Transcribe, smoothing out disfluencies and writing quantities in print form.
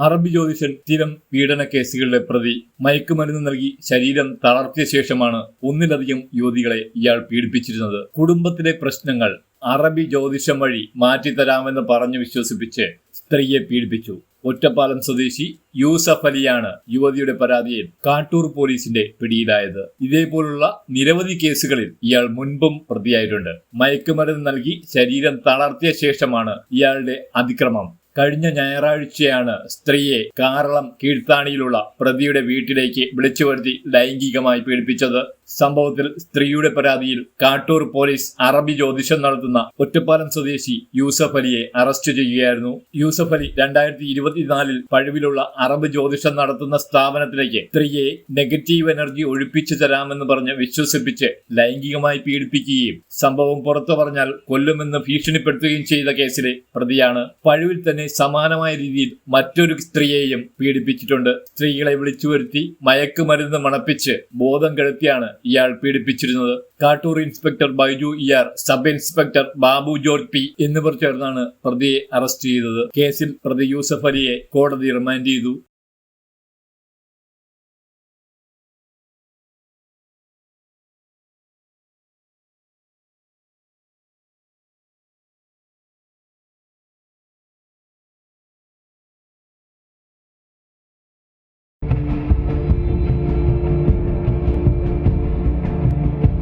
അറബി ജ്യോതിഷൻ സ്ഥിരം പീഡന കേസുകളിലെ പ്രതി. മയക്കുമരുന്ന് നൽകി ശരീരം തളർത്തിയ ശേഷമാണ് ഒന്നിലധികം യുവതികളെ ഇയാൾ പീഡിപ്പിച്ചിരുന്നത്. കുടുംബത്തിലെ പ്രശ്നങ്ങൾ അറബി ജ്യോതിഷം വഴി മാറ്റിത്തരാമെന്ന് പറഞ്ഞു വിശ്വസിപ്പിച്ച് സ്ത്രീയെ പീഡിപ്പിച്ചു. ഒറ്റപ്പാലം സ്വദേശി യൂസഫ് അലിയാണ് യുവതിയുടെ പരാതിയിൽ കാട്ടൂർ പോലീസിന്റെ പിടിയിലായത്. ഇതേപോലുള്ള നിരവധി കേസുകളിൽ ഇയാൾ മുൻപും പ്രതിയായിട്ടുണ്ട്. മയക്കുമരുന്ന് നൽകി ശരീരം തളർത്തിയ ശേഷമാണ് ഇയാളുടെ അതിക്രമം. കഴിഞ്ഞ ഞായറാഴ്ചയാണ് സ്ത്രീയെ കാറളം കീഴ്ത്താണിയിലുള്ള പ്രതിയുടെ വീട്ടിലേക്ക് വിളിച്ചു വരുത്തി ലൈംഗികമായി പീഡിപ്പിച്ചത്. സംഭവത്തിൽ സ്ത്രീയുടെ പരാതിയിൽ കാട്ടൂർ പോലീസ് അറബി ജ്യോതിഷം നടത്തുന്ന ഒറ്റപ്പാലം സ്വദേശി യൂസഫ് അലിയെ അറസ്റ്റ് ചെയ്യുകയായിരുന്നു. യൂസഫ് അലി 2024 പഴുവിലുള്ള അറബ് ജ്യോതിഷം നടത്തുന്ന സ്ഥാപനത്തിലേക്ക് സ്ത്രീയെ നെഗറ്റീവ് എനർജി ഒഴിപ്പിച്ചു തരാമെന്ന് പറഞ്ഞ് വിശ്വസിപ്പിച്ച് ലൈംഗികമായി പീഡിപ്പിക്കുകയും സംഭവം പുറത്തു പറഞ്ഞാൽ കൊല്ലുമെന്ന് ഭീഷണിപ്പെടുത്തുകയും ചെയ്ത കേസിലെ പ്രതിയാണ്. പഴുവിൽ തന്നെ സമാനമായ രീതിയിൽ മറ്റൊരു സ്ത്രീയെയും പീഡിപ്പിച്ചിട്ടുണ്ട്. സ്ത്രീകളെ വിളിച്ചു വരുത്തി മയക്കുമരുന്ന് മണപ്പിച്ച് ബോധം കെടുത്തിയാണ് ഇയാൾ പീഡിപ്പിച്ചിരുന്നത്. കാട്ടൂർ ഇൻസ്പെക്ടർ ബൈജു ഇയാർ, sub inspector Babu George P എന്നിവർ ചേർന്നാണ് പ്രതിയെ അറസ്റ്റ് ചെയ്തത്. കേസിൽ പ്രതി യൂസഫ് അലിയെ കോടതി റിമാൻഡ് ചെയ്തു.